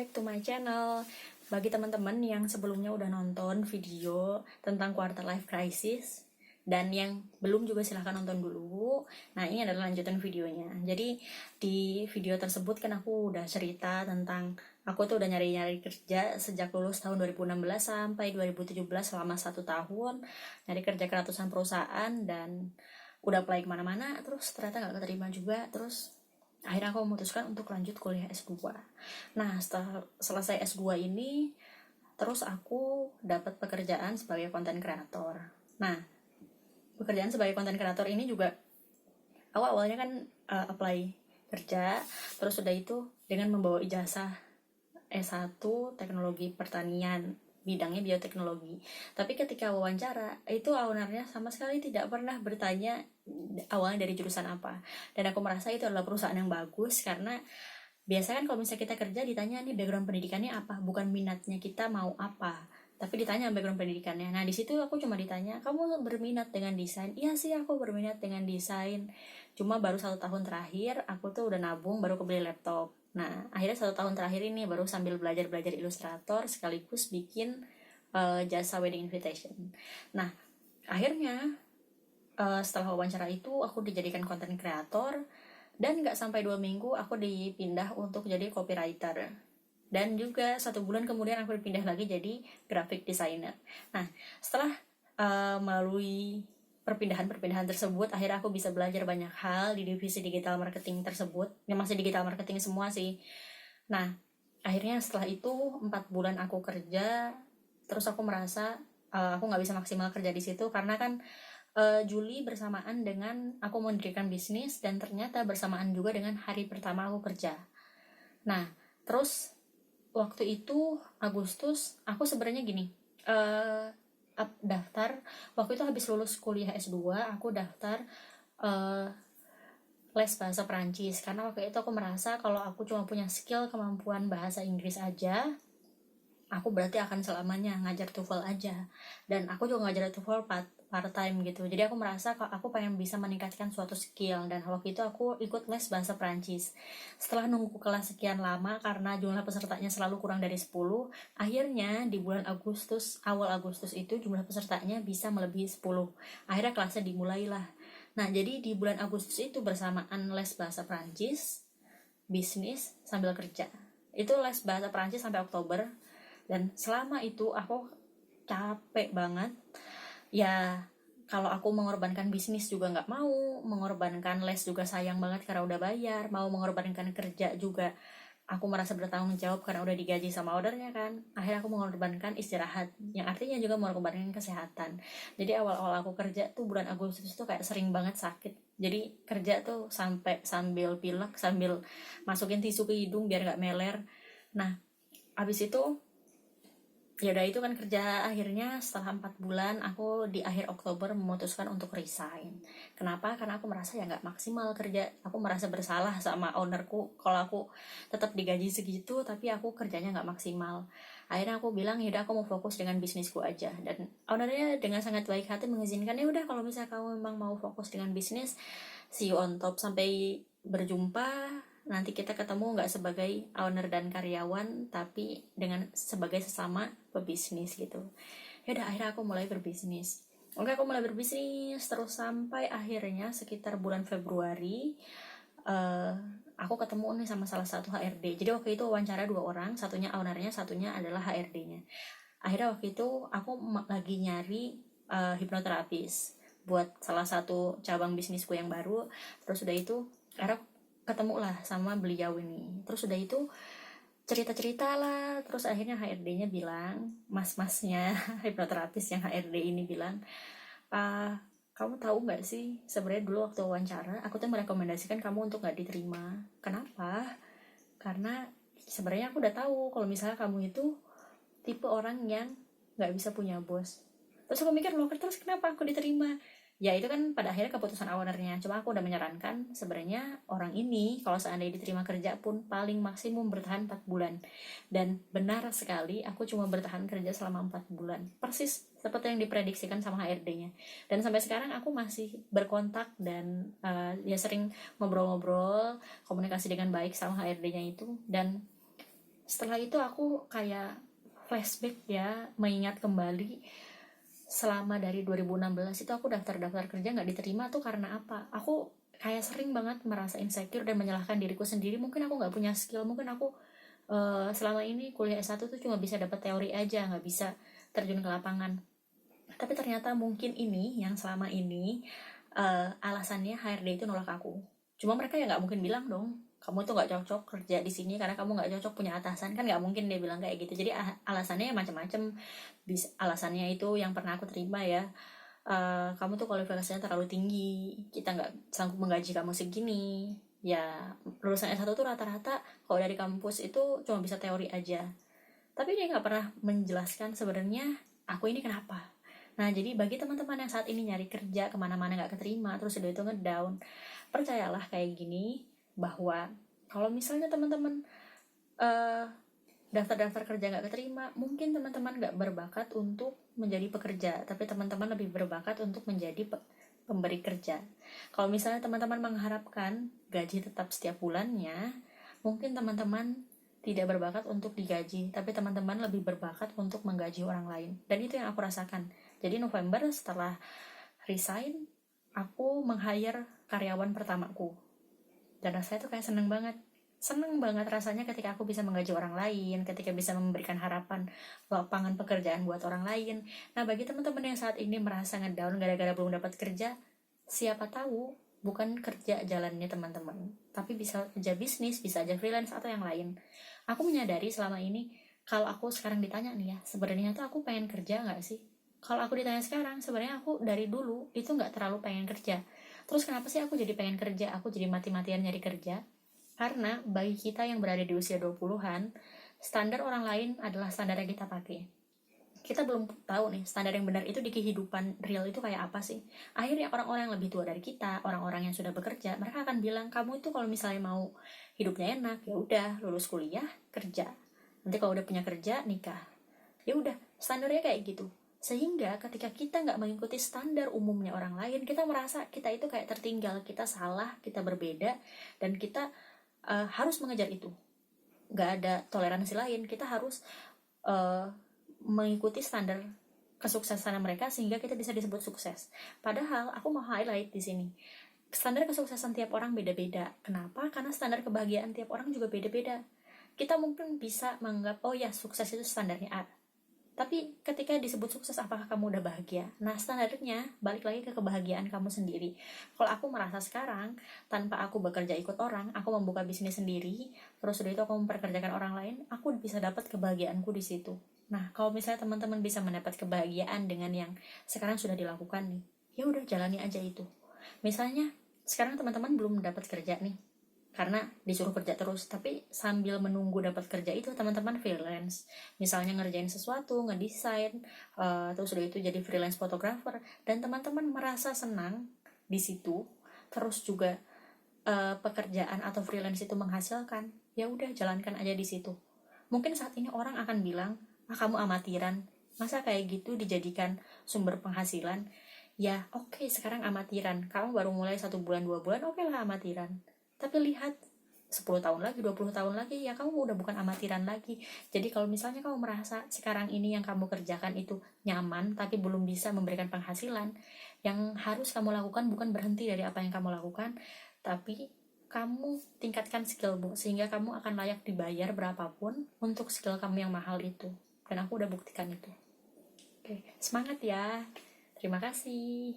back to my channel. Bagi teman-teman yang sebelumnya udah nonton video tentang quarter life crisis dan yang belum juga silahkan nonton dulu. Nah, ini adalah lanjutan videonya. Jadi di video tersebut kan aku udah cerita tentang aku tuh udah nyari-nyari kerja sejak lulus tahun 2016 sampai 2017 selama 1 tahun, nyari kerja ke ratusan perusahaan dan udah apply kemana-mana, terus ternyata gak keterima juga. Terus akhirnya aku memutuskan untuk lanjut kuliah S2. Nah, setelah selesai S2 ini, terus aku dapat pekerjaan sebagai content creator. Nah, pekerjaan sebagai content creator ini juga awalnya kan apply kerja, terus udah itu dengan membawa ijazah S1 teknologi pertanian, bidangnya bioteknologi. Tapi ketika wawancara, itu ownernya sama sekali tidak pernah bertanya awalnya dari jurusan apa. Dan aku merasa itu adalah perusahaan yang bagus, karena biasanya kan kalau misalnya kita kerja ditanya nih background pendidikannya apa, bukan minatnya kita mau apa, tapi ditanya background pendidikannya. Nah, di situ aku cuma ditanya, kamu berminat dengan desain? Iya sih, aku berminat dengan desain. Cuma baru 1 tahun terakhir aku tuh udah nabung, baru kebeli laptop. Nah, akhirnya 1 tahun terakhir ini baru sambil belajar ilustrator sekaligus bikin jasa wedding invitation. Nah, akhirnya setelah wawancara itu aku dijadikan content creator, dan nggak sampai 2 minggu aku dipindah untuk jadi copywriter. Dan juga 1 bulan kemudian aku dipindah lagi jadi graphic designer. Nah, setelah melalui perpindahan tersebut, akhirnya aku bisa belajar banyak hal di divisi digital marketing tersebut. Ya, masih digital marketing semua sih. Nah, akhirnya setelah itu 4 bulan aku kerja, terus aku merasa aku nggak bisa maksimal kerja di situ, karena kan Juli bersamaan dengan aku mendirikan bisnis, dan ternyata bersamaan juga dengan hari pertama aku kerja. Nah, terus waktu itu Agustus aku sebenarnya gini, daftar waktu itu habis lulus kuliah S2, aku daftar les bahasa Perancis, karena waktu itu aku merasa kalau aku cuma punya skill kemampuan bahasa Inggris aja, aku berarti akan selamanya ngajar TOEFL aja. Dan aku juga ngajar TOEFL part time gitu. Jadi aku merasa kalau aku pengen bisa meningkatkan suatu skill, dan waktu itu aku ikut les bahasa Perancis. Setelah nunggu kelas sekian lama karena jumlah pesertanya selalu kurang dari 10, akhirnya di bulan Agustus, awal Agustus itu jumlah pesertanya bisa melebihi 10. Akhirnya kelasnya dimulailah. Nah, jadi di bulan Agustus itu bersamaan les bahasa Perancis, bisnis sambil kerja. Itu les bahasa Perancis sampai Oktober. Dan selama itu aku capek banget. Ya, kalau aku mengorbankan bisnis juga nggak mau, mengorbankan les juga sayang banget karena udah bayar, mau mengorbankan kerja juga aku merasa bertanggung jawab karena udah digaji sama ownernya kan. Akhirnya aku mengorbankan istirahat, yang artinya juga mengorbankan kesehatan. Jadi awal-awal aku kerja tuh bulan Agustus tuh kayak sering banget sakit. Jadi kerja tuh sampai sambil pilek, sambil masukin tisu ke hidung biar nggak meler. Nah, abis itu ya udah, itu kan kerja. Akhirnya setelah 4 bulan aku di akhir Oktober memutuskan untuk resign. Kenapa? Karena aku merasa ya nggak maksimal kerja. Aku merasa bersalah sama ownerku kalau aku tetap digaji segitu tapi aku kerjanya nggak maksimal. Akhirnya aku bilang ya udah, aku mau fokus dengan bisnisku aja. Dan ownernya dengan sangat baik hati mengizinkan, ya udah kalau misalnya kamu memang mau fokus dengan bisnis, see you on top, sampai berjumpa. Nanti kita ketemu nggak sebagai owner dan karyawan, tapi dengan sebagai sesama pebisnis gitu. Yaudah, akhirnya aku mulai berbisnis. Aku mulai berbisnis terus sampai akhirnya sekitar bulan Februari aku ketemu nih sama salah satu HRD. Jadi waktu itu wawancara 2 orang, satunya ownernya, satunya adalah HRD-nya. Akhirnya waktu itu aku lagi nyari hipnoterapis buat salah satu cabang bisnisku yang baru. Terus udah itu akhirnya ketemu lah sama beliau ini. Terus udah itu cerita-cerita lah. Terus akhirnya HRD-nya bilang, mas-masnya hipnoterapis yang HRD ini bilang, kamu tahu nggak sih sebenarnya dulu waktu wawancara aku tuh merekomendasikan kamu untuk nggak diterima. Kenapa? Karena sebenarnya aku udah tahu kalau misalnya kamu itu tipe orang yang nggak bisa punya bos. Terus aku mikir, loh terus kenapa aku diterima? Ya itu kan pada akhirnya keputusan ownernya. Cuma aku udah menyarankan sebenarnya orang ini kalau seandainya diterima kerja pun paling maksimum bertahan 4 bulan. Dan benar sekali, aku cuma bertahan kerja selama 4 bulan. Persis seperti yang diprediksikan sama HRD-nya. Dan sampai sekarang aku masih berkontak dan ya sering ngobrol-ngobrol, komunikasi dengan baik sama HRD-nya itu. Dan Setelah itu aku kayak flashback ya, mengingat kembali selama dari 2016 itu aku daftar-daftar kerja nggak diterima tuh karena apa. Aku kayak sering banget merasa insecure dan menyalahkan diriku sendiri. Mungkin aku nggak punya skill, mungkin aku selama ini kuliah S1 tuh cuma bisa dapat teori aja, nggak bisa terjun ke lapangan. Tapi ternyata mungkin ini yang selama ini alasannya HRD itu nolak aku. Cuma mereka ya nggak mungkin bilang dong, kamu tuh nggak cocok kerja di sini karena kamu nggak cocok punya atasan, kan nggak mungkin dia bilang kayak gitu. Jadi alasannya ya macam-macam. Alasannya itu yang pernah aku terima ya, kamu tuh kualifikasinya terlalu tinggi, kita nggak sanggup menggaji kamu segini. Ya lulusan S1 tuh rata-rata kalau dari kampus itu cuma bisa teori aja, tapi dia nggak pernah menjelaskan sebenarnya aku ini kenapa. Nah, jadi bagi teman-teman yang saat ini nyari kerja kemana-mana nggak keterima, terus udah itu ngedown, percayalah kayak gini, bahwa kalau misalnya teman-teman eh, daftar-daftar kerja nggak keterima, mungkin teman-teman nggak berbakat untuk menjadi pekerja, tapi teman-teman lebih berbakat untuk menjadi pemberi kerja. Kalau misalnya teman-teman mengharapkan gaji tetap setiap bulannya, mungkin teman-teman tidak berbakat untuk digaji, tapi teman-teman lebih berbakat untuk menggaji orang lain. Dan itu yang aku rasakan. Jadi November setelah resign, aku meng-hire karyawan pertamaku. Dan rasanya tuh kayak seneng banget rasanya ketika aku bisa menggaji orang lain, ketika bisa memberikan harapan lapangan pekerjaan buat orang lain. Nah, bagi teman-teman yang saat ini merasa ngedown gara-gara belum dapat kerja, siapa tahu bukan kerja jalannya teman-teman, tapi bisa aja bisnis, bisa aja freelance atau yang lain. Aku menyadari selama ini, kalau aku sekarang ditanya nih ya, sebenarnya tuh aku pengen kerja nggak sih? Kalau aku ditanya sekarang, sebenarnya aku dari dulu itu nggak terlalu pengen kerja. Terus kenapa sih aku jadi pengen kerja? Aku jadi mati-matian nyari kerja karena bagi kita yang berada di usia 20-an, standar orang lain adalah standar yang kita pakai. Kita belum tahu nih standar yang benar itu di kehidupan real itu kayak apa sih. Akhirnya orang-orang yang lebih tua dari kita, orang-orang yang sudah bekerja, mereka akan bilang, kamu itu kalau misalnya mau hidupnya enak, ya udah lulus kuliah, kerja. Nanti kalau udah punya kerja, nikah. Ya udah, standarnya kayak gitu. Sehingga ketika kita nggak mengikuti standar umumnya orang lain, kita merasa kita itu kayak tertinggal, kita salah, kita berbeda, dan kita harus mengejar itu. Nggak ada toleransi lain, kita harus uh, mengikuti standar kesuksesan mereka sehingga kita bisa disebut sukses. Padahal aku mau highlight di sini, standar kesuksesan tiap orang beda-beda. Kenapa? Karena standar kebahagiaan tiap orang juga beda-beda. Kita mungkin bisa menganggap, oh ya, sukses itu standarnya A, tapi ketika disebut sukses, apakah kamu udah bahagia? Nah, standarnya balik lagi ke kebahagiaan kamu sendiri. Kalau aku merasa sekarang, tanpa aku bekerja ikut orang, aku membuka bisnis sendiri, terus udah itu aku memperkerjakan orang lain, aku bisa dapat kebahagiaanku di situ. Nah, kalau misalnya teman-teman bisa mendapat kebahagiaan dengan yang sekarang sudah dilakukan nih, ya udah jalani aja itu. Misalnya, sekarang teman-teman belum dapat kerja nih, karena disuruh kerja terus, tapi sambil menunggu dapat kerja itu teman-teman freelance, misalnya ngerjain sesuatu, ngedesain, terus udah itu jadi freelance photographer, dan teman-teman merasa senang di situ, terus juga pekerjaan atau freelance itu menghasilkan, ya udah jalankan aja di situ. Mungkin saat ini orang akan bilang, ah kamu amatiran, masa kayak gitu dijadikan sumber penghasilan. Ya oke, sekarang amatiran, kamu baru mulai 1 bulan 2 bulan, oke lah amatiran. Tapi lihat 10 tahun lagi, 20 tahun lagi, ya kamu udah bukan amatiran lagi. Jadi kalau misalnya kamu merasa sekarang ini yang kamu kerjakan itu nyaman tapi belum bisa memberikan penghasilan, yang harus kamu lakukan bukan berhenti dari apa yang kamu lakukan, tapi kamu tingkatkan skillmu sehingga kamu akan layak dibayar berapapun untuk skill kamu yang mahal itu. Dan aku udah buktikan itu. Oke, semangat ya. Terima kasih.